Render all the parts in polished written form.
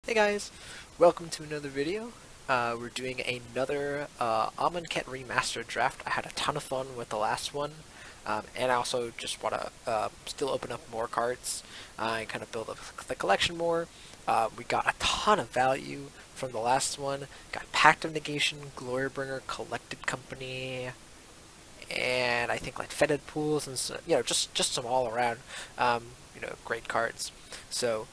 Hey guys, welcome to another video. We're doing another Amonkhet Remastered draft. I had a ton of fun with the last one, and I also just want to still open up more cards and kind of build up the collection more. We got a ton of value from the last one. Got Pact of Negation, Glorybringer, Collected Company, and I think like Fetid Pools and just some all around great cards. So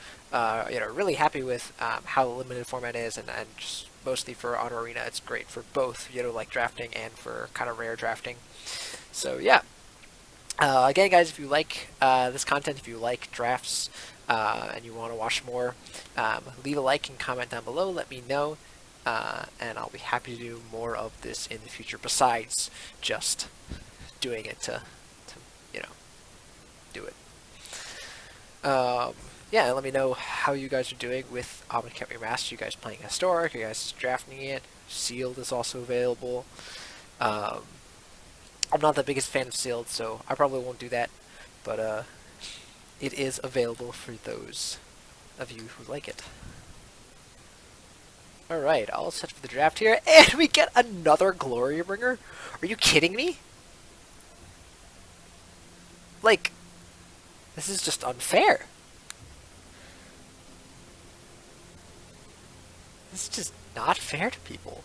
really happy with how the limited format is, and just mostly for Honor Arena, it's great for both like drafting and for kind of rare drafting. So yeah. Again, guys, if you like this content, if you like drafts, and you want to watch more, leave a like and comment down below. Let me know, and I'll be happy to do more of this in the future. Besides just doing it to do it. Yeah, let me know how you guys are doing with Amonkhet Remastered. You guys playing Historic? You guys drafting it? Sealed is also available. I'm not the biggest fan of Sealed, so I probably won't do that. But it is available for those of you who like it. Alright, all set for the draft here, and we get another Glorybringer? Are you kidding me? Like, this is just unfair. This is just not fair to people.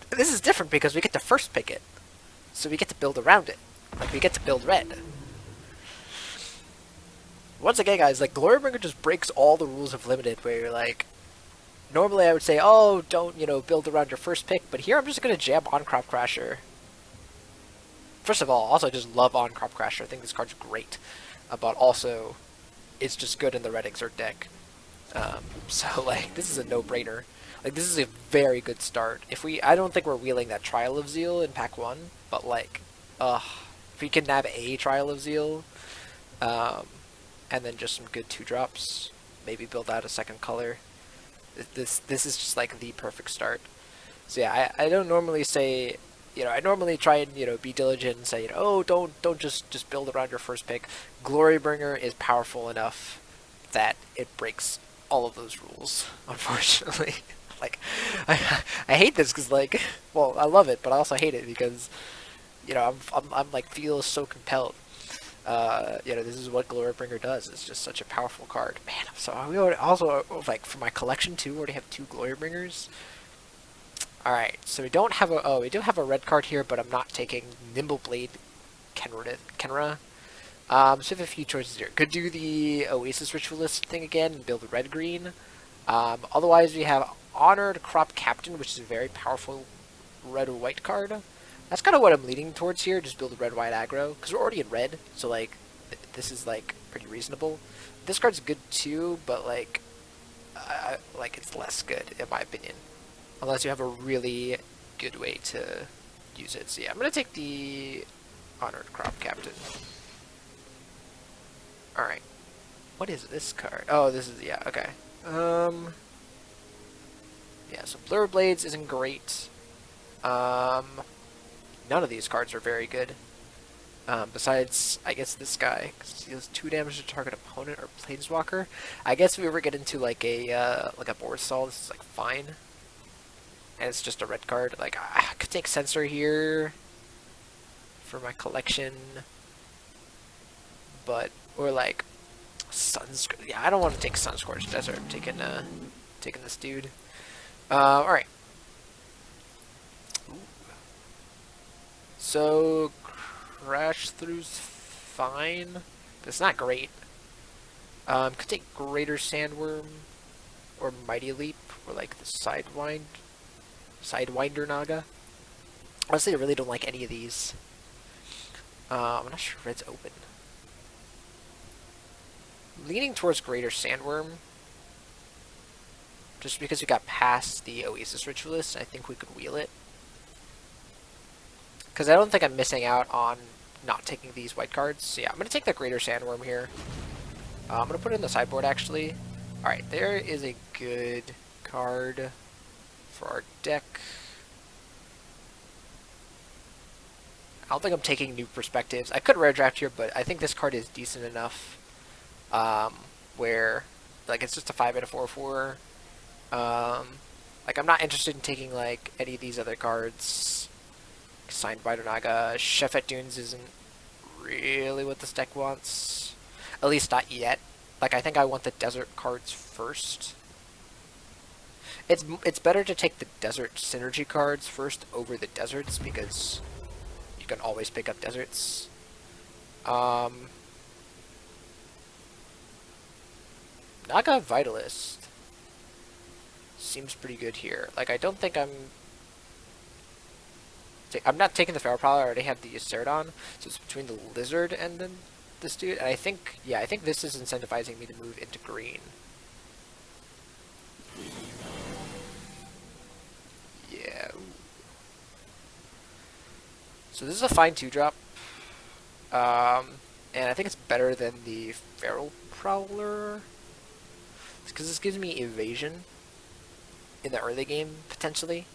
This is different because we get to first pick it. So we get to build around it. Like, we get to build red. Once again, guys, like, Glorybringer just breaks all the rules of Limited, where you're like, normally I would say, oh, don't, build around your first pick, but here I'm just going to jam on Crop Crasher. First of all, also I just love on Crop Crasher. I think this card's great. But also, it's just good in the red Exert deck. So, like, this is a no-brainer. Like, this is a very good start. I don't think we're wheeling that Trial of Zeal in pack 1, but, like, if we can nab a Trial of Zeal, and then just some good 2-drops, maybe build out a second color, this is just, like, the perfect start. So, yeah, I don't normally say, I normally try and, be diligent and say, oh, don't just build around your first pick. Glorybringer is powerful enough that it breaks all of those rules, unfortunately. Like, I hate this because, like, well, I love it, but I also hate it because, I'm like, feel so compelled. This is what Glorybringer does. It's just such a powerful card. Man, we also, like, for my collection too, we already have 2 Glorybringers. Alright, so we don't have we do have a red card here, but I'm not taking Nimbleblade Kenra. So we have a few choices here. Could do the Oasis Ritualist thing again and build red-green. Otherwise, we have Honored Crop Captain, which is a very powerful red-white card. That's kind of what I'm leaning towards here, just build a red-white aggro, because we're already in red, so, like, this is, like, pretty reasonable. This card's good, too, but, like, it's less good, in my opinion. Unless you have a really good way to use it. So, yeah, I'm going to take the Honored Crop Captain. Alright. What is this card? Oh, this is, yeah, okay. Yeah, so Blur Blades isn't great. None of these cards are very good. Besides, I guess this guy, because he deals 2 damage to target opponent or planeswalker. I guess if we ever get into like a board stall, this is like fine. And it's just a red card. Like, I could take Censor here for my collection. But, or like, Sunscorched. Yeah, I don't want to take Sunscorched Desert. I'm taking this dude. Alright. So, Crash Through's fine. But it's not great. Could take Greater Sandworm or Mighty Leap or like the Sidewinder Naga. Honestly, I really don't like any of these. I'm not sure if red's open. Leaning towards Greater Sandworm. Just because we got past the Oasis Ritualist, I think we could wheel it. Because I don't think I'm missing out on not taking these white cards. So yeah, I'm going to take the Greater Sandworm here. I'm going to put it in the sideboard, actually. Alright, there is a good card for our deck. I don't think I'm taking New Perspectives. I could rare draft here, but I think this card is decent enough where Like, it's just a 5 and a 4/4. Like, I'm not interested in taking, like, any of these other cards. Signed by Naga. Chef at Dunes isn't really what this deck wants. At least not yet. Like, I think I want the desert cards first. It's better to take the desert synergy cards first over the deserts, because you can always pick up deserts. Naga Vitalist seems pretty good here. Like, I don't think I'm not taking the Feral Prowler. I already have the Exert on, so it's between the Lizard and then this dude. And I think, yeah, I think this is incentivizing me to move into green. Yeah. Ooh. So this is a fine 2-drop. And I think it's better than the Feral Prowler, because this gives me evasion in the early game, potentially.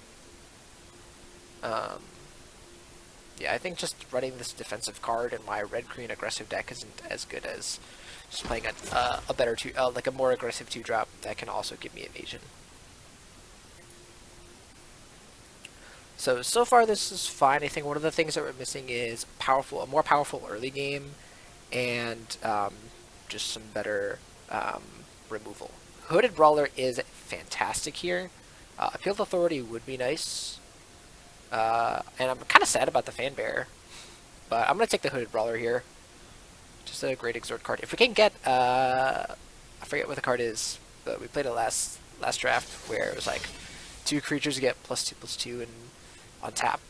Yeah, I think just running this defensive card in my red-green aggressive deck isn't as good as just playing a better like a more aggressive 2-drop that can also give me evasion. So far this is fine. I think one of the things that we're missing is a more powerful early game, and just some better removal. Hooded Brawler is fantastic here. Appeal to Authority would be nice. And I'm kind of sad about the Fanbearer, but I'm going to take the Hooded Brawler here. Just a great Exert card. If we can get, I forget what the card is, but we played it last draft, where it was like 2 creatures get +2/+2 and on tap.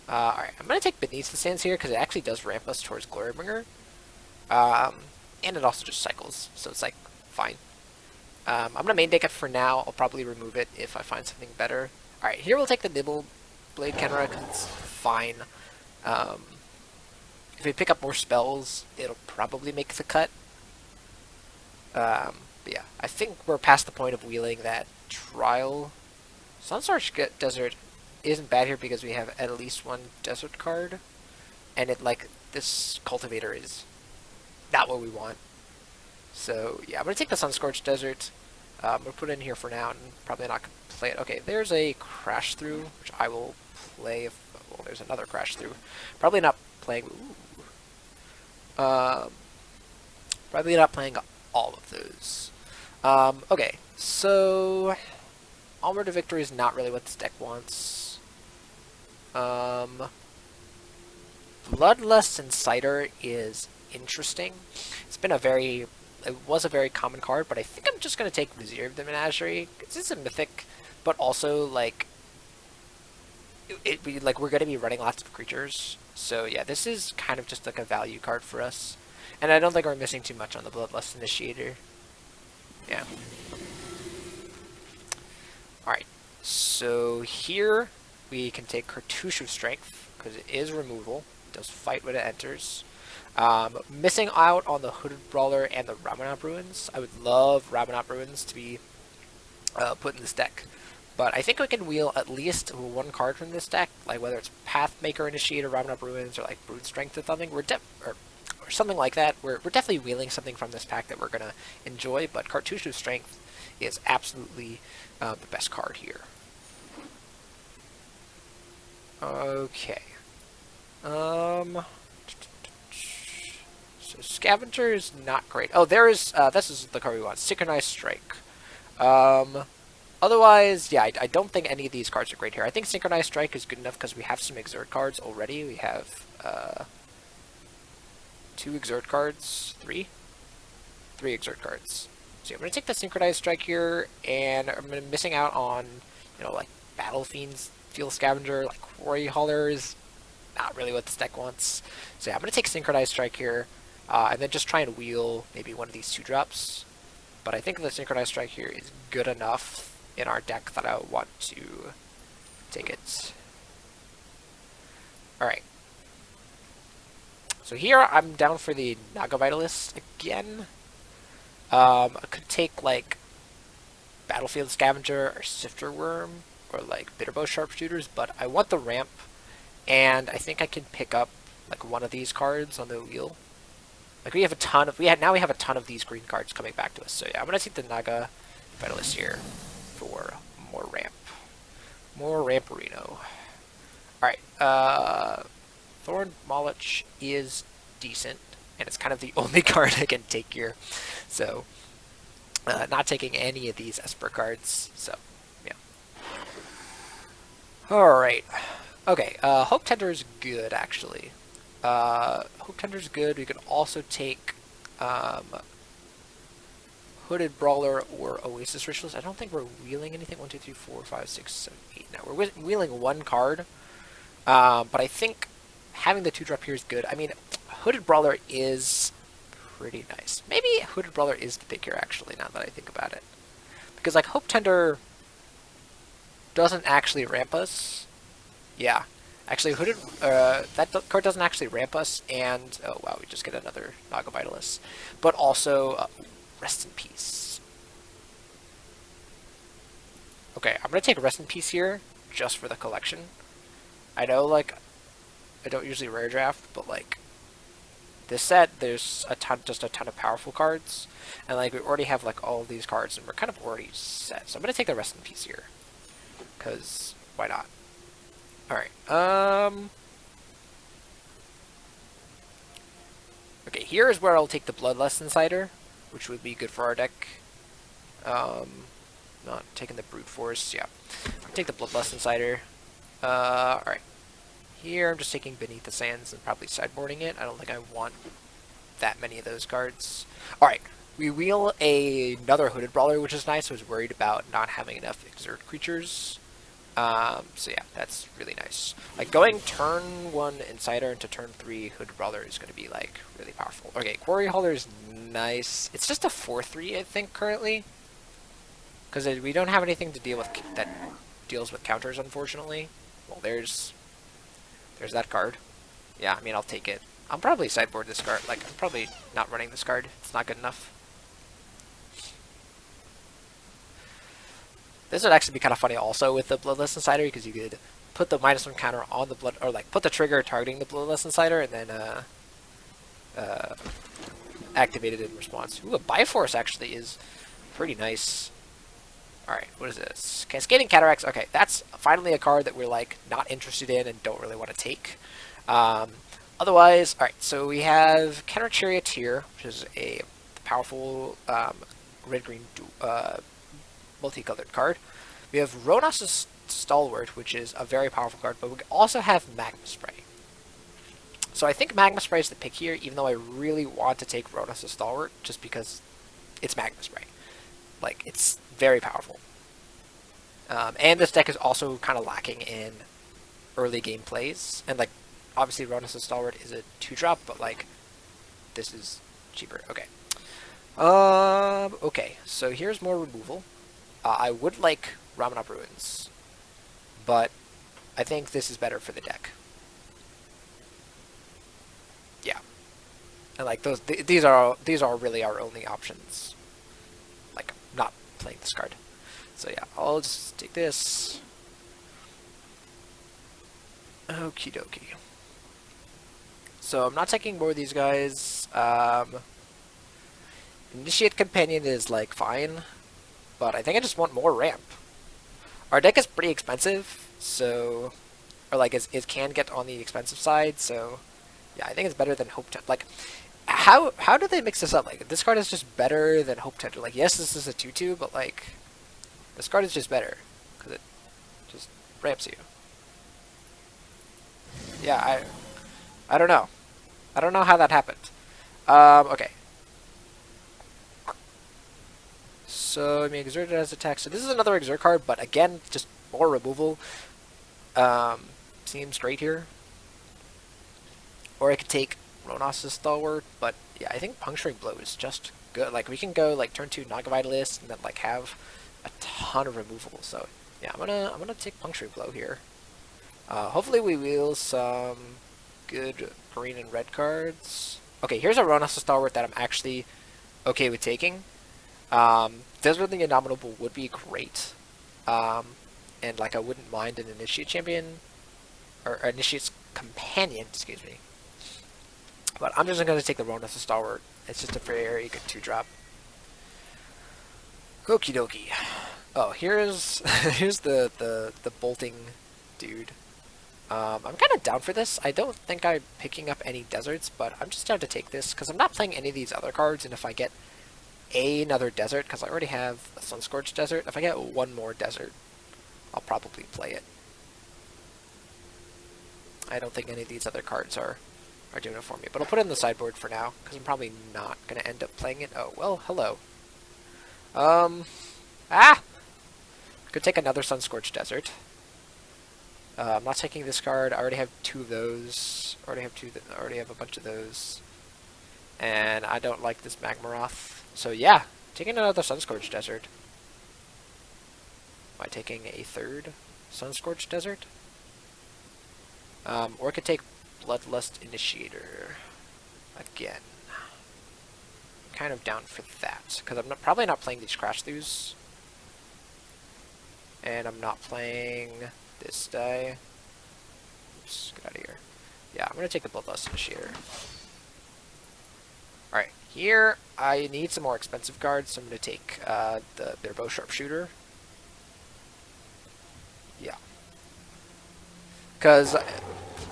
Alright, I'm going to take Beneath the Sands here, because it actually does ramp us towards Glorybringer. And it also just cycles, so it's like, fine. I'm going to main deck it for now. I'll probably remove it if I find something better. Alright, here we'll take the Nibble Blade Kenra, because it's fine. If we pick up more spells, it'll probably make the cut. But yeah, I think we're past the point of wheeling that Trial. Sunstorch Desert isn't bad here because we have at least one desert card, and this Cultivator is not what we want. So yeah, I'm gonna take the Sunscorched Desert. I'm gonna put it in here for now, and probably not gonna play it. Okay, there's a Crash Through, which I will play if. Well, there's another Crash Through. Probably not playing. Probably not playing all of those. Okay, so Onward to Victory is not really what this deck wants. Bloodlust Inciter is interesting. It was a very common card, but I think I'm just going to take Reserve the Menagerie, because it's a mythic, but also, like, we're going to be running lots of creatures. So yeah, this is kind of just like a value card for us. And I don't think we're missing too much on the Bloodlust Initiator. Yeah. Alright, so here we can take Cartouche of Strength, because it is removal. It does fight when it enters. Missing out on the Hooded Brawler and the Ramunap Ruins. I would love Ramunap Ruins to be put in this deck. But I think we can wheel at least one card from this deck, like whether it's Pathmaker Initiator, Ramunap Ruins, or like Brute Strength or something. Or something like that. We're definitely wheeling something from this pack that we're going to enjoy, but Cartouche of Strength is absolutely the best card here. Okay. So Scavenger is not great. Oh, there is, this is the card we want, Synchronized Strike. Otherwise, yeah, I don't think any of these cards are great here. I think Synchronized Strike is good enough because we have some Exert cards already. We have, 2 Exert cards, 3 Exert cards. So I'm going to take the Synchronized Strike here, and I'm missing out on, like Battle Fiends, Field Scavenger, like Quarry Hauler is not really what this deck wants. So yeah, I'm going to take Synchronized Strike here, and then just try and wheel maybe one of these 2-drops. But I think the Synchronized Strike here is good enough in our deck that I want to take it. Alright. So here I'm down for the Naga Vitalist again. I could take like Battlefield Scavenger or Sifter Worm or like Bitterbow Sharpshooters, but I want the ramp, and I think I can pick up like one of these cards on the wheel. Like we have a ton of now we have a ton of these green cards coming back to us. So yeah, I'm gonna take the Naga Vitalist here for more ramp. More Ramperino. Alright, Thorn Moloch is decent, and it's kind of the only card I can take here. So, not taking any of these Esper cards, so, yeah. Alright. Okay, Hope Tender is good, actually. Hope Tender is good. We could also take, Hooded Brawler or Oasis Ritualist. I don't think we're wheeling anything. 1, 2, 3, 4, 5, 6, 7, 8. No, we're wheeling one card. But I think having the 2-drop here is good. I mean, Hooded Brawler is pretty nice. Maybe Hooded Brawler is the pick here, actually, now that I think about it. Because, like, Hope Tender doesn't actually ramp us. Yeah. Actually, Hooded, that card doesn't actually ramp us, and, oh wow, we just get another Naga Vitalist. But also, Rest in Peace. Okay, I'm gonna take Rest in Peace here, just for the collection. I know, like, I don't usually rare draft, but, like, this set, there's just a ton of powerful cards, and, like, we already have, like, all of these cards, and we're kind of already set. So I'm gonna take the Rest in Peace here, because why not? Alright, okay, here is where I'll take the Bloodlust Insider, which would be good for our deck. Not taking the Brute Force, yeah. I'll take the Bloodlust Insider. Alright. Here, I'm just taking Beneath the Sands and probably sideboarding it. I don't think I want that many of those cards. Alright, we wheel another Hooded Brawler, which is nice. I was worried about not having enough Exert creatures. So yeah, that's really nice. Like, going turn 1 Insider into turn 3 Hooded Brawler is going to be, like, really powerful. Okay, Quarry Hauler is nice. It's just a 4-3, I think, currently. Because we don't have anything to deal with that deals with counters, unfortunately. Well, there's that card. Yeah, I mean, I'll take it. I'll probably sideboard this card. Like, I'm probably not running this card. It's not good enough. This would actually be kind of funny also with the Bloodlust Insider, because you could put the -1 counter on the blood, or like put the trigger targeting the Bloodlust Insider, and then activate it in response. Ooh, a Biforce actually is pretty nice. Alright, what is this? Cascading Cataracts. Okay, that's finally a card that we're, like, not interested in and don't really want to take. Otherwise, alright, so we have Counter Charioteer, which is a powerful red-green multicolored card. We have Ronas' Stalwart, which is a very powerful card, but we also have Magma Spray. So I think Magma Spray is the pick here, even though I really want to take Ronas' Stalwart, just because it's Magma Spray. Like, it's very powerful. And this deck is also kind of lacking in early game plays. And, like, obviously Ronas' Stalwart is a 2-drop, but, like, this is cheaper. Okay. Okay, so here's more removal. I would like Ramunap Ruins, but I think this is better for the deck. Yeah. And, like, these are really our only options. Like, not playing this card. So yeah, I'll just take this. Okie dokie. So I'm not taking more of these guys. Initiate Companion is, like, fine, but I think I just want more ramp. Our deck is pretty expensive, so, or like it can get on the expensive side. So yeah, I think it's better than Hope Tender. Like, how do they mix this up? Like, this card is just better than Hope Tender. Like, yes, this is a 2/2, but, like, this card is just better because it just ramps you. Yeah, I don't know. I don't know how that happened. Okay. So, I mean, Exert has attack. So this is another Exert card, but again, just more removal. Seems great here. Or I could take Ronas' Stalwart, but yeah, I think Puncturing Blow is just good. Like, we can go, like, turn 2 Naga Vitalist and then, like, have a ton of removal. So yeah, I'm gonna take Puncturing Blow here. Hopefully we wheel some good green and red cards. Okay, here's a Ronas' Stalwart that I'm actually okay with taking. Desert the Indomitable would be great. And, like, I wouldn't mind an Initiate Champion, or Initiate's Companion, excuse me. But I'm just going to take the Ronus of Stalwart. It's just a very good 2-drop. Okie dokie. Oh, here's here's the bolting dude. I'm kind of down for this. I don't think I'm picking up any deserts, but I'm just down to take this because I'm not playing any of these other cards, and if I get another desert, because I already have a Sunscorched Desert, if I get one more desert, I'll probably play it. I don't think any of these other cards are doing it for me, but I'll put it in the sideboard for now, because I'm probably not going to end up playing it. Oh, well, hello. Could take another Sunscorched Desert. I'm not taking this card. I already have 2 of those. Already have a bunch of those. And I don't like this Magmaroth. So yeah, taking another Sunscorched Desert. Am I taking a 3rd Sunscorched Desert? Or I could take Bloodlust Initiator again. I'm kind of down for that, because I'm probably not playing these Crash Thews. And I'm not playing this die. Oops, get out of here. Yeah, I'm going to take the Bloodlust Initiator. Alright, here I need some more expensive cards, so I'm going to take their Bow Sharpshooter. Yeah. Because,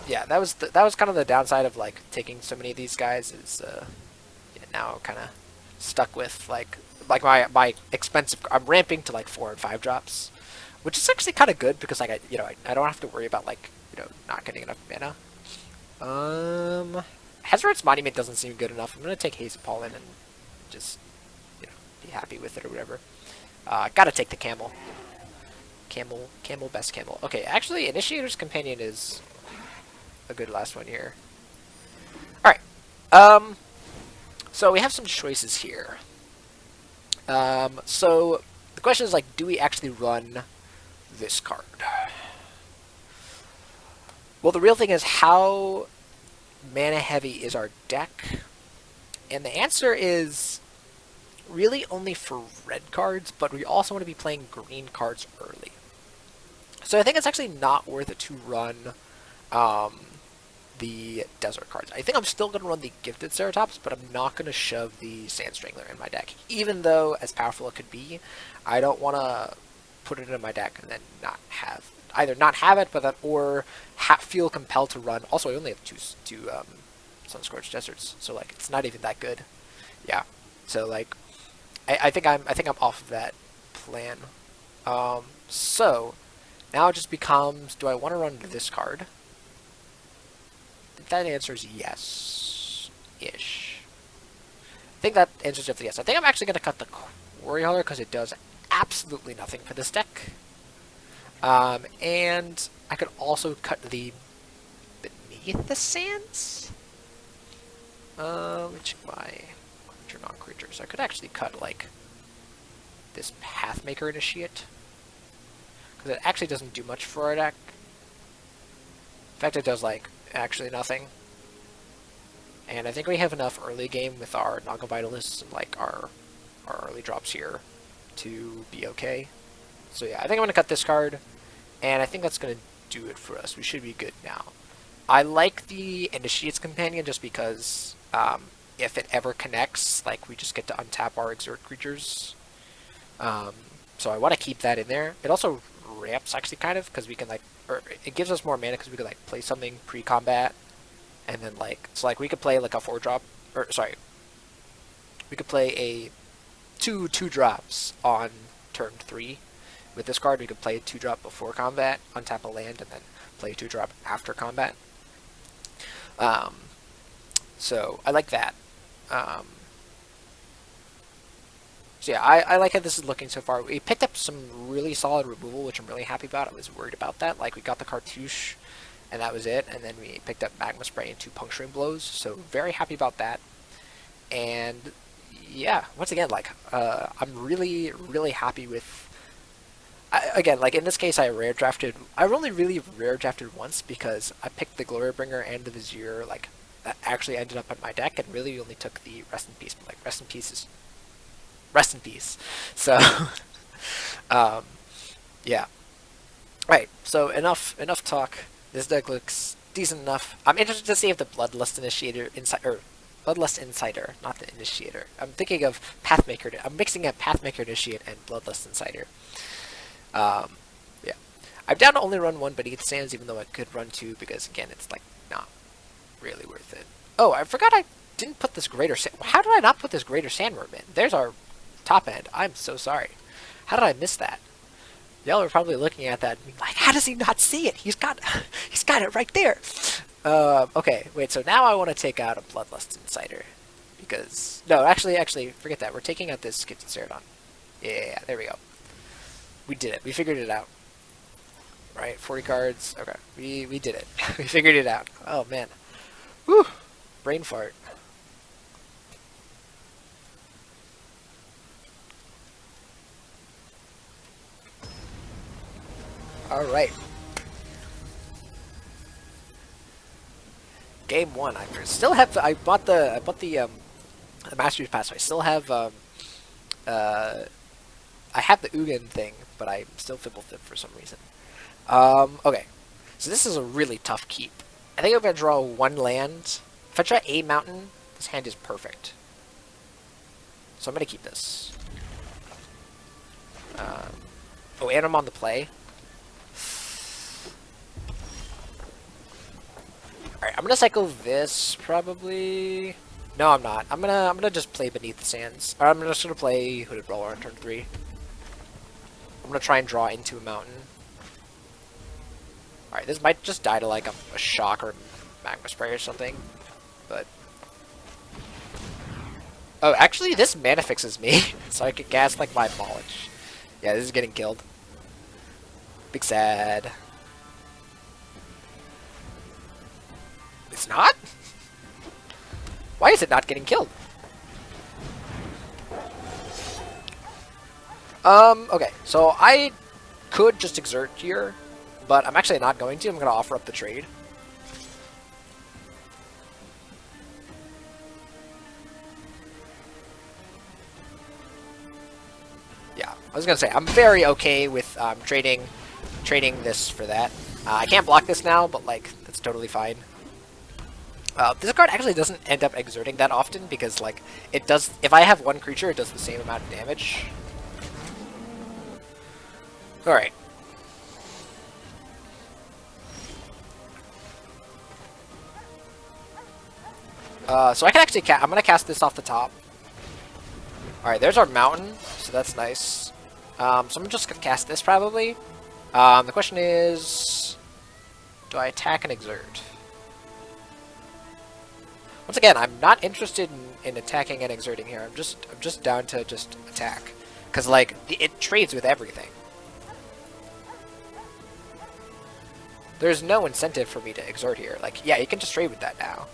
yeah, that was kind of the downside of, like, taking so many of these guys, is, yeah, now I'm kind of stuck with, like my expensive, I'm ramping to, like, 4 and 5 drops. Which is actually kind of good, because, like, I don't have to worry about, like, not getting enough mana. Hezrod's Monument doesn't seem good enough. I'm going to take Haze of Pollen and just, be happy with it or whatever. Gotta take the Camel. Camel, best Camel. Okay, actually, Initiator's Companion is a good last one here. Alright. So we have some choices here. So the question is, like, do we actually run this card? Well, the real thing is, how mana heavy is our deck? And the answer is really only for red cards, but we also want to be playing green cards early. So I think it's actually not worth it to run the desert cards. I think I'm still going to run the Gifted Ceratops, but I'm not going to shove the Sand Strangler in my deck. Even though, as powerful it could be, I don't want to put it in my deck and then either not have it, but then, or feel compelled to run. Also, I only have two Sunscorched Deserts, so, like, it's not even that good. Yeah, so, like, I think I'm off of that plan. So now it just becomes, do I want to run this card? That answer is yes-ish. I think that answers definitely yes. I think I'm actually going to cut the Quarry Hauler because it does absolutely nothing for this deck. And I could also cut the Beneath the Sands. Let me check my creature non-creatures. I could actually cut, like, this Pathmaker Initiate, because it actually doesn't do much for our deck. In fact, it does, like, actually nothing. And I think we have enough early game with our Naga Vitalists and, like, our early drops here to be okay. So yeah, I think I'm going to cut this card, and I think that's going to do it for us. We should be good now. I like the Initiate's Companion just because if it ever connects, like, we just get to untap our Exert creatures. So I want to keep that in there. It also ramps, actually, kind of, because we can, like, or it gives us more mana because we could, like, play something pre-combat, and then, like, so, like, we could play, like, a 4-drop, or, sorry, we could play a 2 2-drops on turn 3. With this card, we could play a 2-drop before combat, untap a land, and then play a 2-drop after combat. So I like that. So yeah, I like how this is looking so far. We picked up some really solid removal, which I'm really happy about. I was worried about that. Like, we got the Cartouche, and that was it. And then we picked up Magma Spray and 2 Puncturing Blows. So very happy about that. And yeah, once again, like, I'm really, really happy with... again, like, in this case, I rare drafted... I only really rare drafted once because I picked the Glorybringer and the Vizier, like, that actually ended up on my deck, and really only took the Rest in Peace. But, like, Rest in Peace is... Rest in peace. So, yeah. Alright, so enough talk. This deck looks decent enough. I'm interested to see if the Bloodlust Initiator or Bloodlust Insider, not the Initiator. I'm thinking of Pathmaker. I'm mixing up Pathmaker Initiate and Bloodlust Insider. Yeah, I'm down to only run one Beneath Sands, even though I could run two because again, it's like not really worth it. Oh, I forgot I didn't put this Greater Sand. How did I not put this Greater Sandworm in? There's our top end. I'm so sorry. How did I miss that? Y'all are probably looking at that and being like, how does he not see it? He's got it right there. Okay, wait, so now I want to take out a Bloodlust Insider. Because, no, actually, forget that. We're taking out this Gifted Ceradon. Yeah, there we go. We did it. We figured it out. Right, 40 cards. Okay, we did it. We figured it out. Oh, man. Whew. Brain fart. Alright. Game 1. I still have. I bought the Master's Pass. So I still have. I have the Ugin thing, but I'm still Fibblethip for some reason. Okay, so this is a really tough keep. I think I'm gonna draw one land. If I try a mountain, this hand is perfect. So I'm gonna keep this. Oh, and I'm on the play. Alright, I'm gonna cycle this probably. No, I'm not. I'm gonna just play Beneath the Sands. Or I'm just gonna play Hooded Brawler on turn 3. I'm gonna try and draw into a mountain. Alright, this might just die to like a shock or magma spray or something. But oh, actually this mana fixes me. So I could cast like my Polish. Yeah, this is getting killed. Big sad. It's not? Why is it not getting killed? Okay, so I could just Exert here, but I'm actually not going to. I'm going to offer up the trade. Yeah, I was going to say, I'm very okay with trading this for that. I can't block this now, but like, that's totally fine. This card actually doesn't end up exerting that often because, like, it does. If I have one creature, it does the same amount of damage. All right. So I can actually I'm gonna cast this off the top. All right, there's our mountain, so that's nice. So I'm just gonna cast this probably. The question is, do I attack and Exert? Once again, I'm not interested in attacking and exerting here. I'm just down to just attack, because like it trades with everything. There's no incentive for me to exert here. Like, yeah, you can just trade with that now.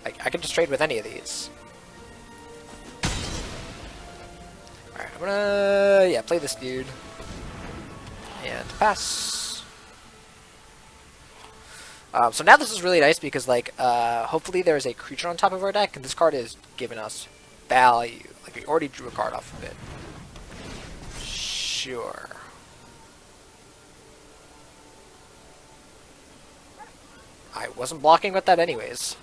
Like, I can just trade with any of these. All right, I'm gonna play this dude and pass. So now this is really nice because, like, hopefully there's a creature on top of our deck, and this card is giving us value. Like, we already drew a card off of it. Sure. I wasn't blocking with that anyways.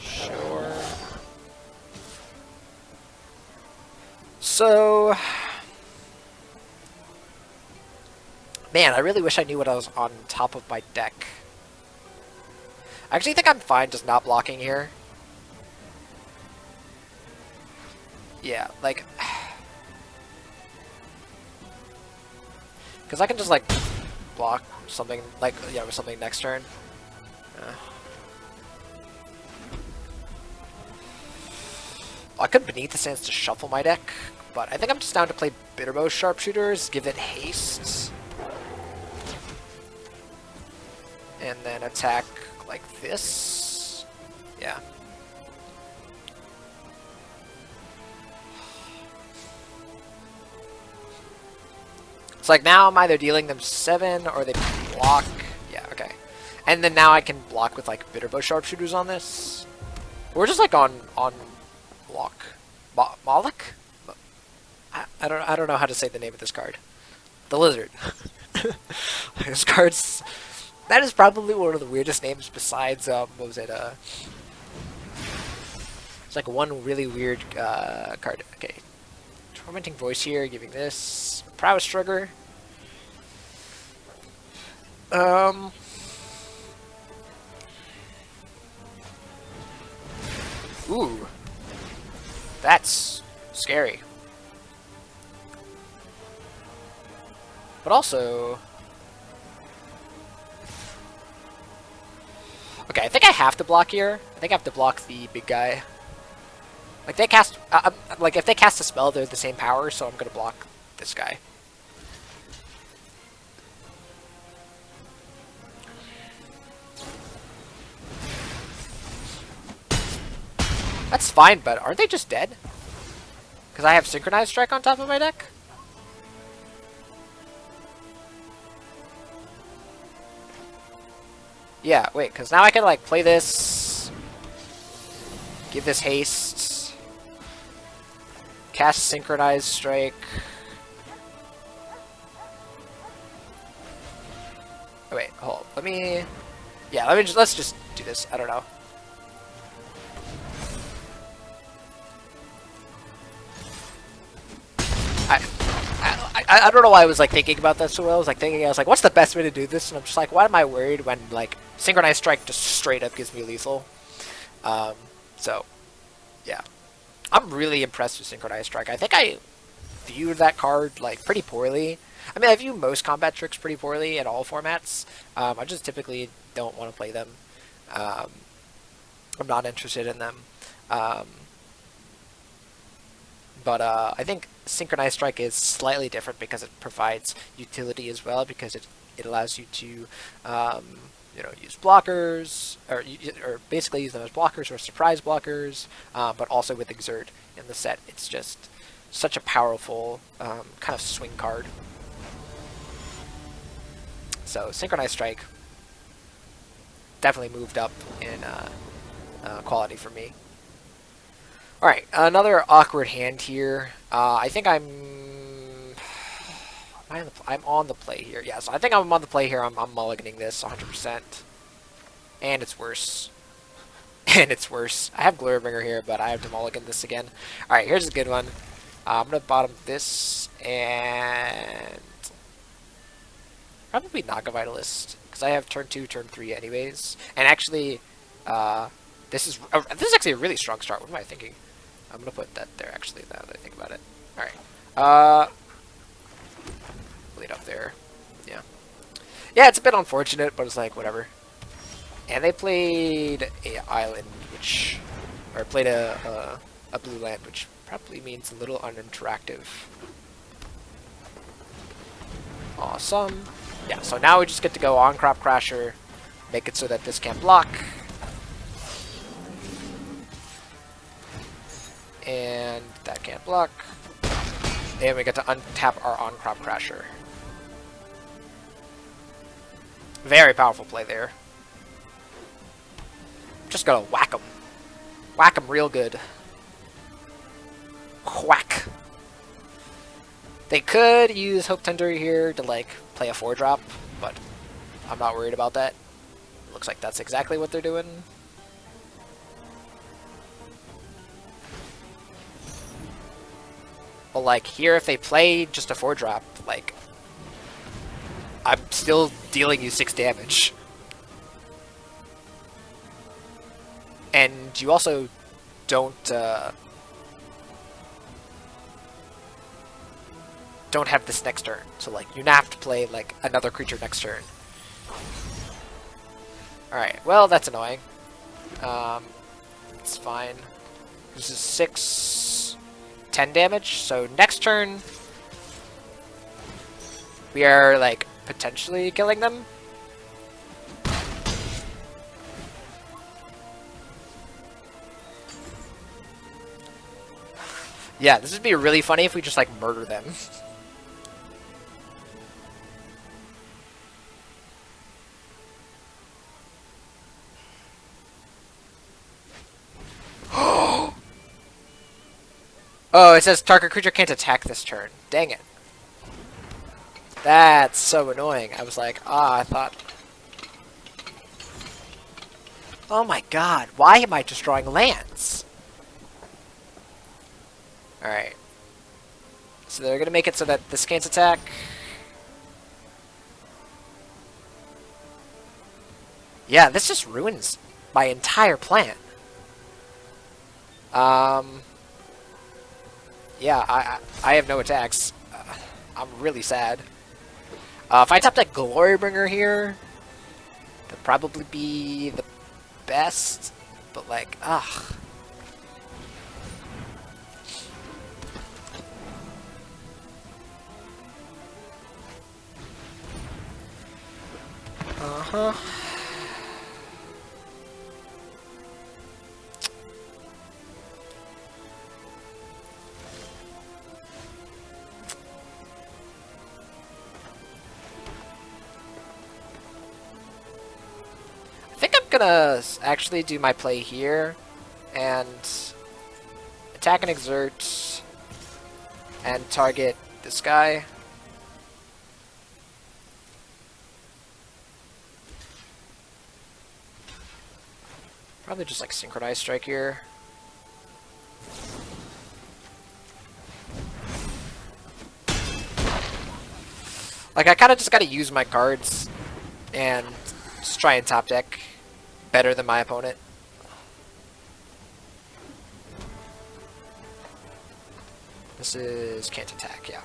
Sure. So... man, I really wish I knew what I was on top of my deck. I actually think I'm fine just not blocking here. Yeah, like... because I can just, like, block something, like, yeah, with something next turn. I could Beneath the Sands to shuffle my deck, but I think I'm just down to play Bitterbow Sharpshooters, give it haste. And then attack like this. Yeah. It's like now I'm either dealing them 7 or they block. Yeah, okay. And then now I can block with like Bitterbow Sharpshooters on this. We're just like on block. Moloch? I I don't know how to say the name of this card. The lizard. This card's that is probably one of the weirdest names besides what was it? It's like one really weird card. Okay, tormenting voice here, giving this prowess trigger. Ooh, that's scary. But also, okay, I think I have to block here. I think I have to block the big guy. Like they cast, like if they cast a spell, they're the same power, so I'm gonna block this guy. That's fine, but aren't they just dead? Because I have Synchronized Strike on top of my deck? Yeah, wait, because now I can, like, play this, give this haste, cast Synchronized Strike. Oh, wait, hold on. Let me, yeah, let's just do this. I don't know. I don't know why I was like thinking about that so well. I was like, what's the best way to do this? And I'm just like, why am I worried when like Synchronized Strike just straight up gives me lethal? So, yeah, I'm really impressed with Synchronized Strike. I think I viewed that card like pretty poorly. I mean, I view most combat tricks pretty poorly in all formats. I just typically don't want to play them. I'm not interested in them. But I think Synchronized Strike is slightly different because it provides utility as well, because it allows you to you know, use blockers, or basically use them as blockers or surprise blockers, but also with Exert in the set. It's just such a powerful kind of swing card. So Synchronized Strike definitely moved up in quality for me. Alright, another awkward hand here. I think I'm on the play here. Yeah, so I think I'm on the play here. I'm mulliganing this 100%. And it's worse. And it's worse. I have Glorybringer here, but I have to mulligan this again. Alright, here's a good one. I'm going to bottom this and probably Naga Vitalist, because I have turn 2, turn 3 anyways. And actually, this is actually a really strong start. What am I thinking? I'm going to put that there, actually, now that I think about it. Alright. Lead up there. Yeah. Yeah, it's a bit unfortunate, but it's like, whatever. And they played a island, which... Or played a blue land, which probably means a little uninteractive. Awesome. Yeah, so now we just get to go on Crop Crasher, make it so that this can't block. And that can't block. And we get to untap our on-crop crasher. Very powerful play there. Just gotta whack them. Whack them real good. Whack. They could use Hope Tender here to like play a 4-drop, but I'm not worried about that. Looks like that's exactly what they're doing. But like here, if they play just a 4-drop, like I'm still dealing you 6 damage. And you also don't have this next turn. So like you have to play like another creature next turn. Alright, well that's annoying. It's fine. This is 6, 10 damage, so next turn we are like potentially killing them. Yeah, this would be really funny if we just like murder them. Oh, it says target creature can't attack this turn. Dang it. That's so annoying. I was like, ah, I thought... Oh my god, why am I destroying lands? Alright. So they're gonna make it so that this can't attack. Yeah, this just ruins my entire plan. Yeah, I have no attacks. I'm really sad. If I top that Glorybringer here, that'd probably be the best. But like, ugh. Uh-huh. I think I'm gonna actually do my play here and attack and exert and target this guy. Probably just like synchronize strike here. Like I kind of just gotta use my cards and just try and top deck better than my opponent. This is can't attack, yeah.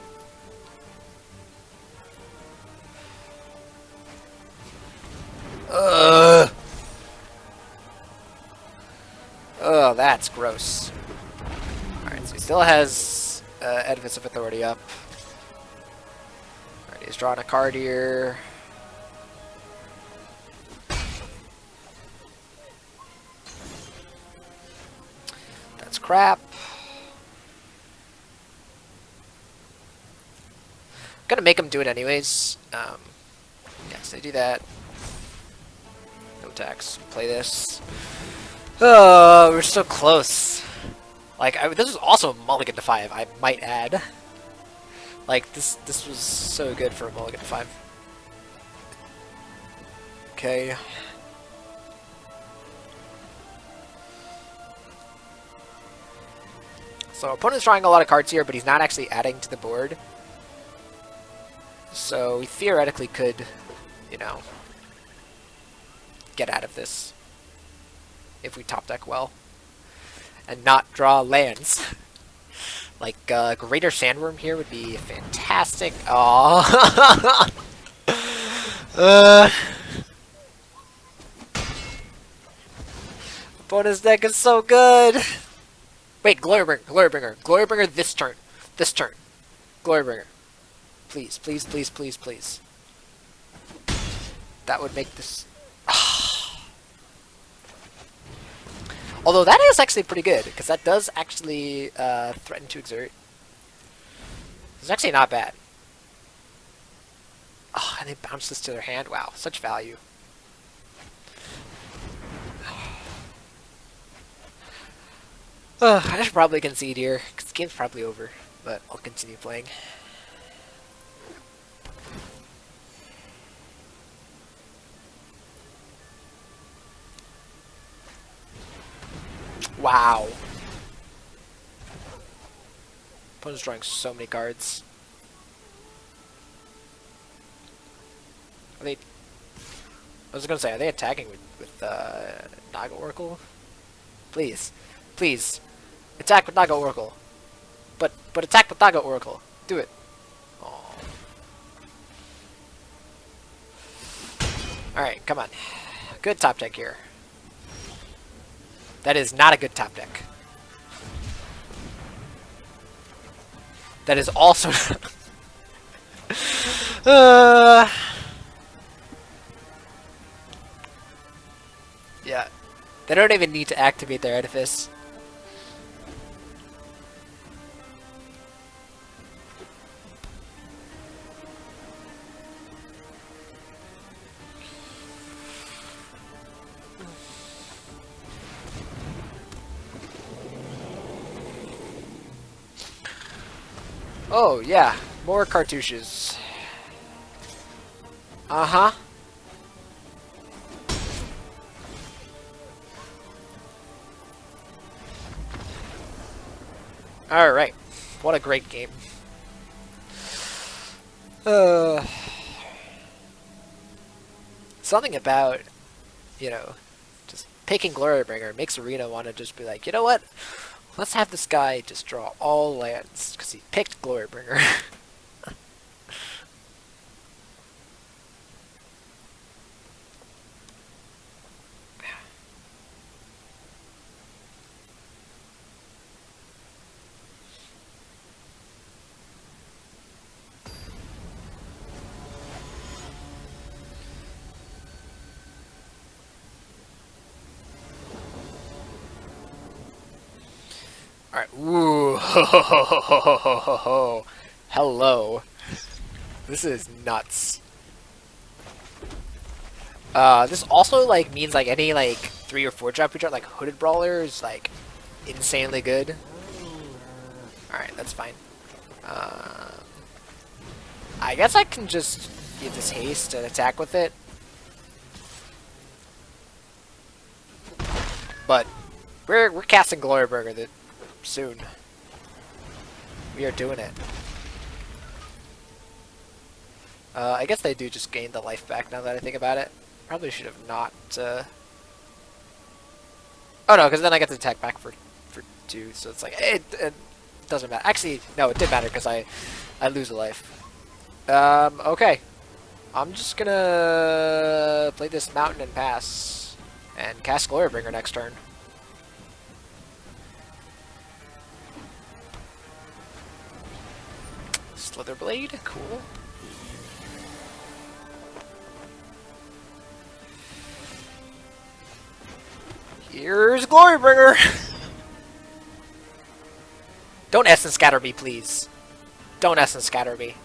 Ugh. Oh, that's gross. Alright, so he still has Edifice of Authority up. Alright, he's drawing a card here. That's crap. I'm gonna make him do it anyways. Yes, they do that. No attacks. Play this. Oh, we're so close. Like, this was also a mulligan to 5, I might add. Like, this was so good for a mulligan to 5. Okay. So, opponent's drawing a lot of cards here, but he's not actually adding to the board. So, we theoretically could, you know, get out of this if we top deck well and not draw lands. Like Greater Sandworm here would be fantastic. Aww. Opponent's deck is so good. Wait, Glorybringer this turn. Glorybringer. Please, please, please, please, please. That would make this... Although that is actually pretty good, because that does actually threaten to exert. It's actually not bad. Oh, and they bounce this to their hand. Wow, such value. I should probably concede here, because the game's probably over, but I'll continue playing. Wow. Opponent's drawing so many cards. Are they... I was gonna say, are they attacking with Naga Oracle? Please. Please. Attack with Naga Oracle. But attack with Naga Oracle. Do it. Oh. Alright, come on. Good top deck here. That is not a good top deck. That is also... Yeah. They don't even need to activate their edifice. Oh, yeah. More cartouches. Uh-huh. Alright. What a great game. Uh, Something about, you know, just picking Glorybringer makes Arena want to just be like, you know what? Let's have this guy just draw all lands, because he picked Glorybringer. Alright, ooh, ho, ho, ho, ho, ho, ho, ho, ho. Hello. This is nuts. This also, like, means, like, any, like, 3 or 4 drop we drop, like, Hooded Brawler is, like, insanely good. Alright, that's fine. I guess I can just use this haste and attack with it. But we're casting Glorybringer soon. We are doing it. I guess they do just gain the life back now that I think about it. Probably should have not. Oh no, because then I get the attack back for 2, so it's like it doesn't matter. Actually, no, it did matter because I lose a life. Okay. I'm just gonna play this mountain and pass, and cast Glorybringer next turn. Slitherblade, cool. Here's Glorybringer! Don't Essence Scatter me, please. Don't Essence Scatter me.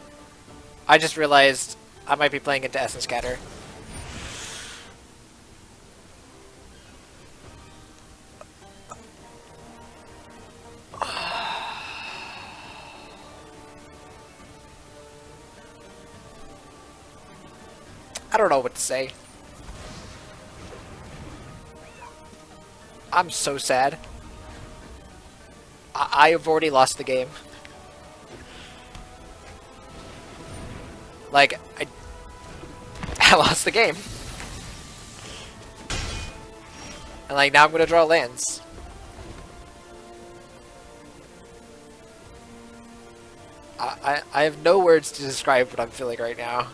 I just realized I might be playing into Essence Scatter. I don't know what to say. I'm so sad. I have already lost the game. Like, I lost the game. And like, now I'm gonna draw lands. I have no words to describe what I'm feeling right now.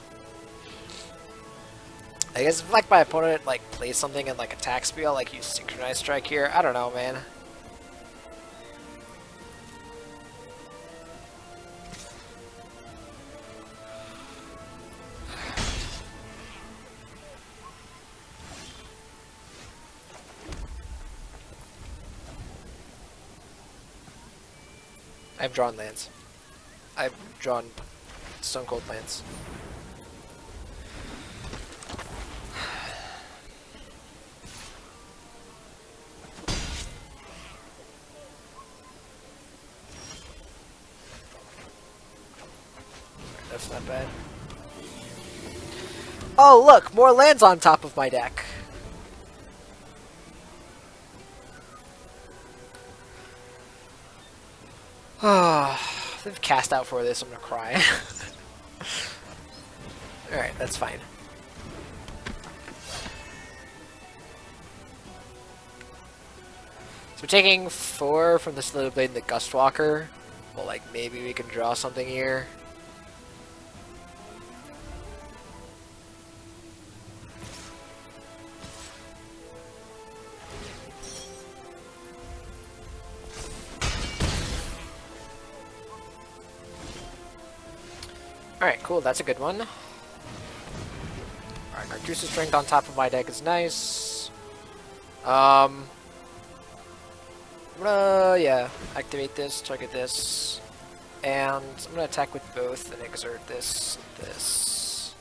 I guess if like my opponent like plays something in like attack speed, I'll like use Synchronized Strike here. I don't know, man. I've drawn lands. I've drawn Stone Cold lands. That's not bad. Oh look, more lands on top of my deck. If they've cast out for this, I'm gonna cry. Alright, that's fine. So we're taking 4 from the Slitherblade and the Gustwalker. Well, like, maybe we can draw something here. Alright, cool, that's a good one. Alright, Narcissus Strength on top of my deck is nice. I'm gonna, yeah, activate this, target this, and I'm gonna attack with both and exert this, this.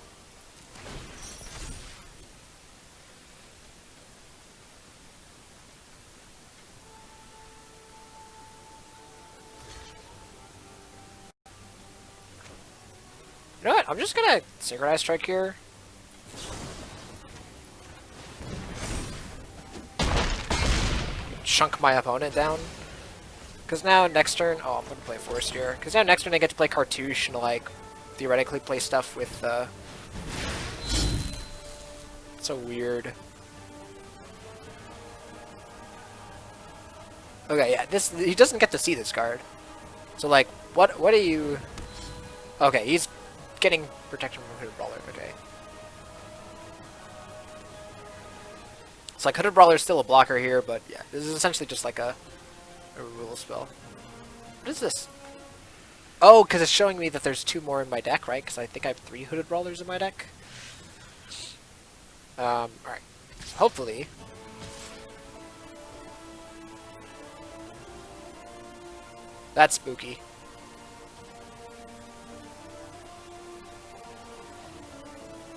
You know what? I'm just gonna Synchronized Strike here. Chunk my opponent down. Because now next turn... Oh, I'm gonna play Forest here. Because now next turn I get to play Cartouche and, like, theoretically play stuff with, So weird. Okay, yeah, this... He doesn't get to see this card. So, like, what are you... Okay, he's getting protection from Hooded Brawler, okay. It's like Hooded Brawler is still a blocker here, but yeah, this is essentially just like a removal spell. What is this? Oh, because it's showing me that there's 2 more in my deck, right? Because I think I have 3 Hooded Brawlers in my deck. Alright. Hopefully. That's spooky.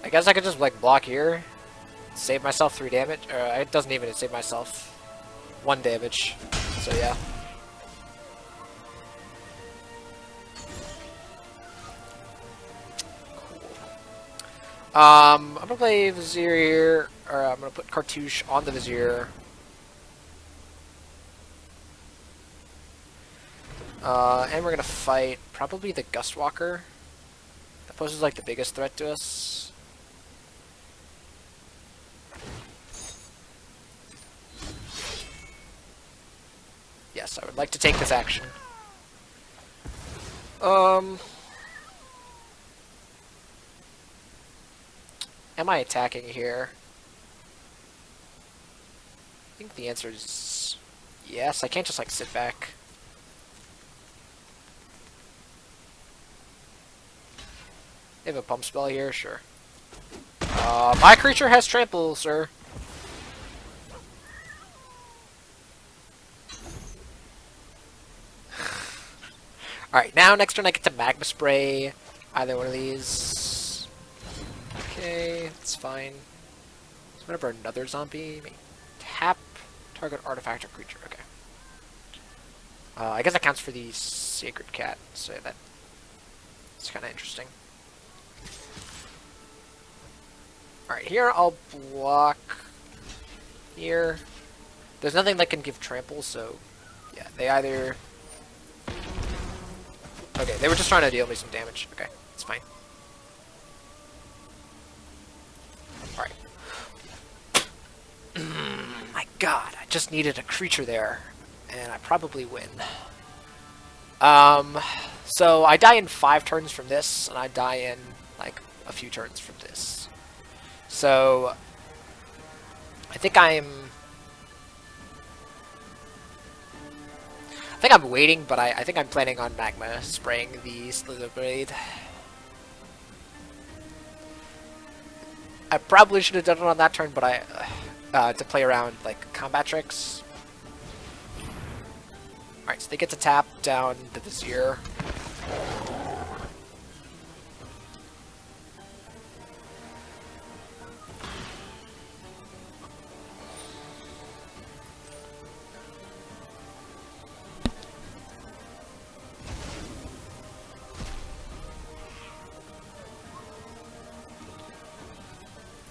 I guess I could just, like, block here. Save myself 3 damage. It doesn't even save myself 1 damage. So yeah. Cool. I'm gonna play Vizier here, or I'm gonna put Cartouche on the Vizier. And we're gonna fight probably the Gustwalker. That poses like the biggest threat to us. Yes, I would like to take this action. Am I attacking here? I think the answer is yes. I can't just like sit back. They have a pump spell here, sure. My creature has trample, sir. Alright, now next turn I get to Magma Spray either one of these. Okay, that's fine. So whenever another zombie, may tap target artifact or creature. Okay. I guess that counts for the Sacred Cat, so that's kind of interesting. Alright, here I'll block here. There's nothing that can give trample, so yeah, they either... Okay, they were just trying to deal me some damage. Okay, it's fine. Alright. My god, I just needed a creature there, and I probably win. So I die in 5 turns from this, and I die in, like, a few turns from this. So, I think I'm waiting, but I think I'm planning on Magma spraying the Slither Blade. I probably should have done it on that turn, but to play around like combat tricks. Alright, so they get to tap down the Vizier.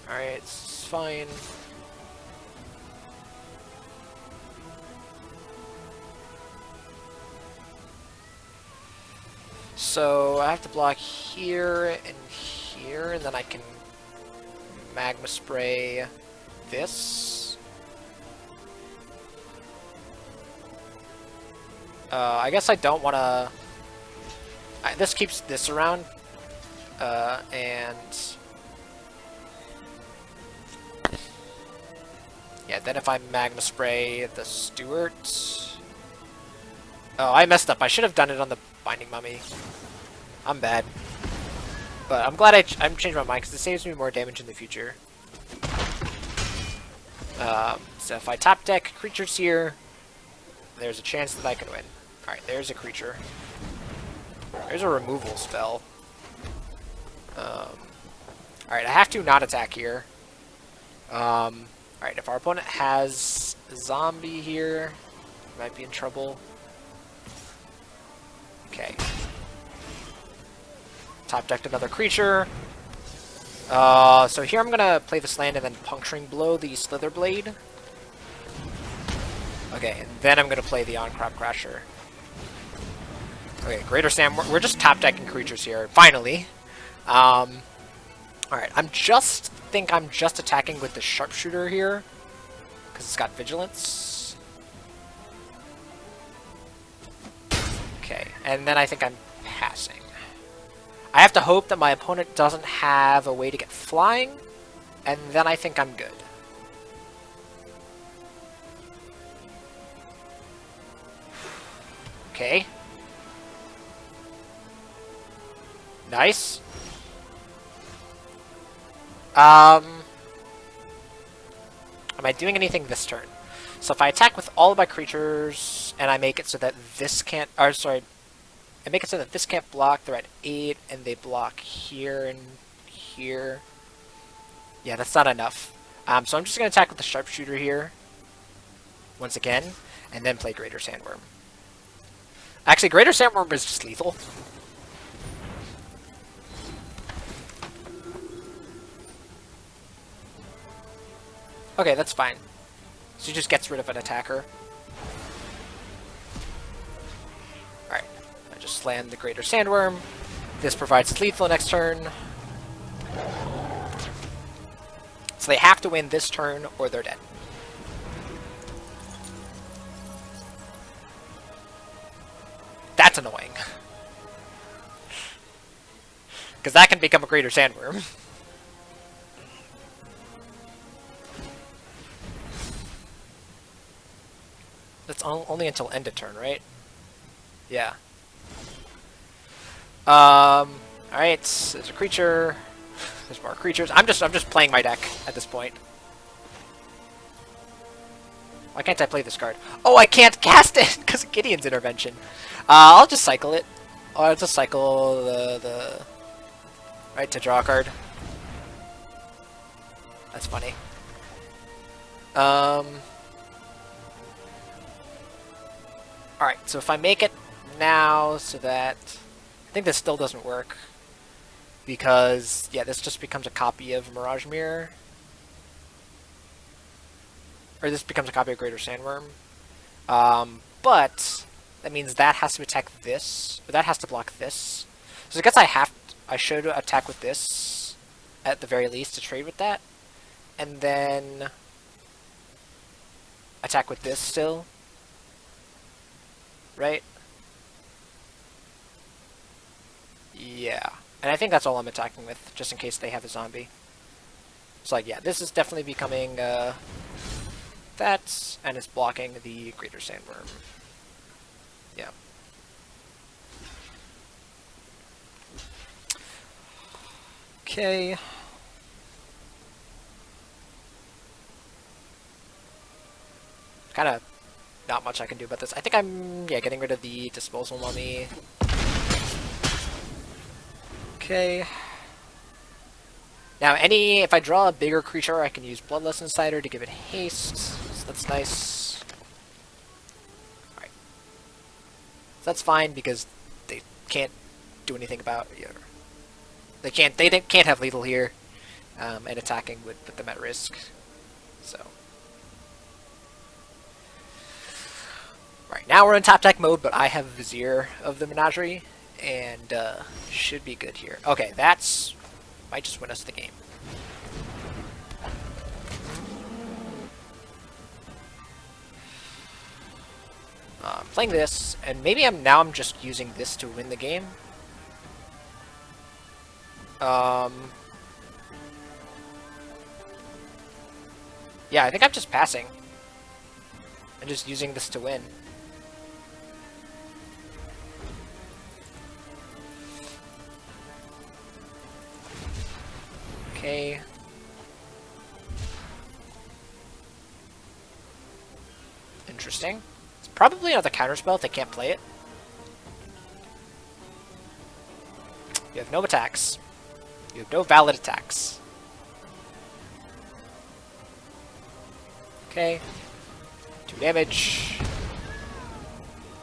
Alright, it's fine. So I have to block here and here, and then I can Magma Spray this. I guess I don't want to... This keeps this around, and... Yeah, then if I Magma Spray the Stewart... Oh, I messed up. I should have done it on the Binding Mummy. I'm bad. But I'm glad I'm changed my mind, because it saves me more damage in the future. So if I top deck creatures here, there's a chance that I can win. Alright, there's a creature. There's a removal spell. Alright, I have to not attack here. Alright, if our opponent has a zombie here, we might be in trouble. Okay. top decked another creature. So here I'm gonna play this land and then Puncturing Blow the Slither Blade. Okay, and then I'm gonna play the On-Crop Crasher. Okay, Greater Sand. We're just top decking creatures here. Finally. Alright, I'm just attacking with the Sharpshooter here. Because it's got Vigilance. Okay, and then I think I'm passing. I have to hope that my opponent doesn't have a way to get flying, and then I think I'm good. Okay. Nice. Am I doing anything this turn? So if I attack with all of my creatures, and I make it so that this can't... Or, sorry. I make it so that this can't block, they're at 8, and they block here and here. Yeah, that's not enough. So I'm just going to attack with the Sharpshooter here. Once again. And then play Greater Sandworm. Actually, Greater Sandworm is just lethal. Okay, that's fine. So he just gets rid of an attacker. Alright. I just land the Greater Sandworm. This provides lethal next turn. So they have to win this turn or they're dead. That's annoying. Because that can become a Greater Sandworm. That's only until end of turn, right? Yeah. Alright, there's a creature. There's more creatures. I'm just playing my deck at this point. Why can't I play this card? Oh, I can't cast it because of Gideon's intervention. I'll just cycle it. I'll just cycle the right to draw a card. That's funny. Alright, so if I make it now so that... I think this still doesn't work. Because, yeah, this just becomes a copy of Mirage Mirror. Or this becomes a copy of Greater Sandworm. But that means that has to attack this. Or that has to block this. So I guess I should attack with this at the very least to trade with that. And then attack with this still. Right? Yeah. And I think that's all I'm attacking with, just in case they have a zombie. So, like, yeah, this is definitely becoming, that, and it's blocking the Greater Sandworm. Yeah. Okay. Kind of not much I can do about this. I think I'm, yeah, getting rid of the Disposal Mummy. Okay. Now, if I draw a bigger creature, I can use Bloodlust Insider to give it haste. So that's nice. Alright. So that's fine because they can't do anything about it. They can't have lethal here. And attacking would put them at risk. So. Right, now we're in top deck mode, but I have Vizier of the Menagerie. And should be good here. Okay, that's might just win us the game. Playing this, and maybe I'm just using this to win the game. Yeah, I think I'm just passing. I'm just using this to win. Okay. Interesting. It's probably another counterspell if they can't play it. You have no attacks. You have no valid attacks. Okay. 2 damage.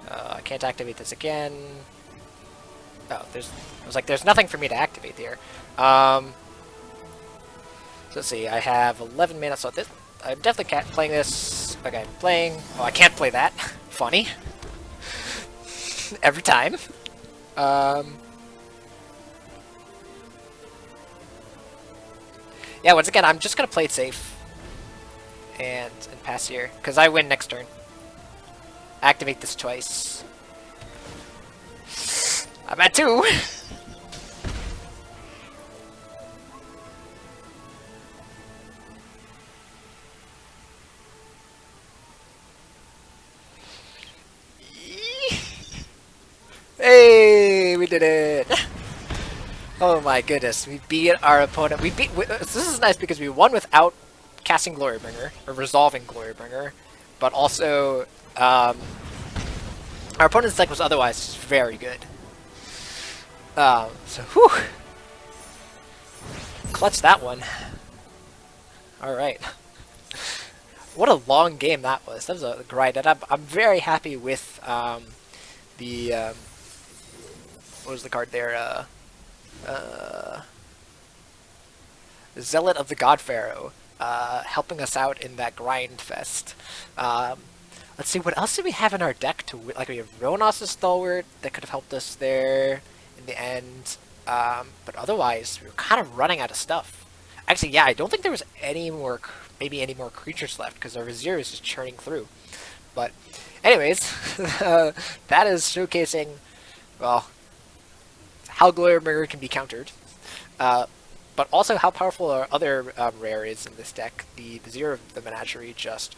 I can't activate this again. Oh, I was like, there's nothing for me to activate here. So let's see, I have 11 mana, so this, I'm definitely can't playing this. Okay, playing. Oh, I can't play that. Funny. Every time. Yeah, once again, I'm just gonna play it safe and pass here because I win next turn. Activate this twice. I'm at 2. Hey, we did it! Oh my goodness, we beat our opponent. This is nice because we won without casting Glorybringer, or resolving Glorybringer, but also our opponent's deck was otherwise very good. So, whew! Clutch that one. Alright. What a long game that was. That was a grind, and I'm very happy with the what was the card there? Zealot of the God Pharaoh, helping us out in that grind fest. Let's see, what else do we have in our deck to win? Like, we have Ronos' Stalwart that could have helped us there in the end. But otherwise, we were kind of running out of stuff. Actually, yeah, I don't think there was maybe any more creatures left, because our Vizier is just churning through. But, anyways, that is showcasing, well, how Glorybringer can be countered. But also how powerful our other rare is in this deck. The Vizier of the Menagerie just,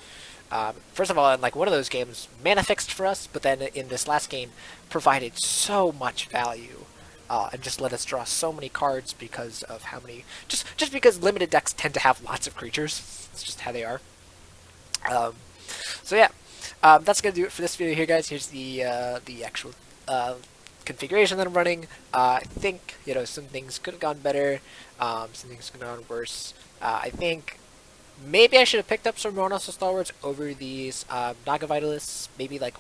first of all, in like one of those games, mana fixed for us, but then in this last game, provided so much value. And just let us draw so many cards because of how many, just because limited decks tend to have lots of creatures. It's just how they are. So yeah, that's gonna do it for this video here, guys. Here's the actual configuration that I'm running. I think, you know, some things could have gone better, some things could have gone worse. I think maybe I should have picked up some Ronos Stalwarts over these Naga Vitalists. Maybe like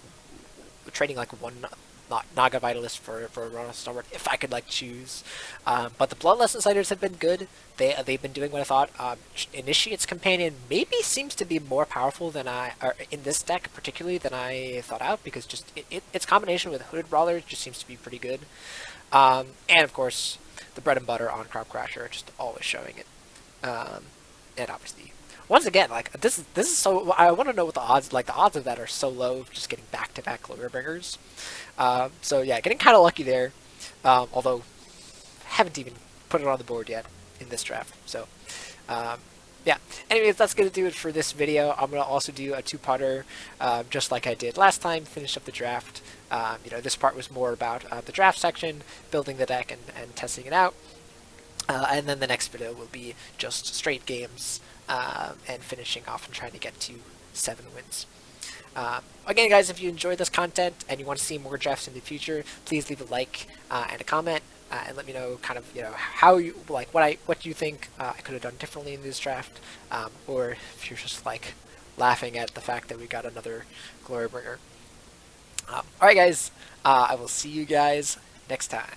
trading like one Naga Vitalist for Ronos Stalwart if I could like choose. But the Bloodlust Insiders have been good. They've been doing what I thought. Initiate's Companion maybe seems to be more powerful than or in this deck particularly than I thought out, because just its combination with Hooded Brawler just seems to be pretty good. And of course the bread and butter on Crop Crasher, just always showing it. And obviously, once again, like this is so. I want to know what the odds of that are so low, just getting back-to-back Glorybringers. So yeah, getting kind of lucky there. Although haven't even put it on the board yet in this draft. So yeah. Anyways, that's gonna do it for this video. I'm gonna also do a two-parter, just like I did last time. Finish up the draft. You know, this part was more about the draft section, building the deck and testing it out. And then the next video will be just straight games and finishing off and trying to get to 7 wins. Again, guys, if you enjoyed this content and you want to see more drafts in the future, please leave a like and a comment, and let me know kind of, you know, how you like what you think I could have done differently in this draft, or if you're just like laughing at the fact that we got another Glorybringer. All right, guys, I will see you guys next time.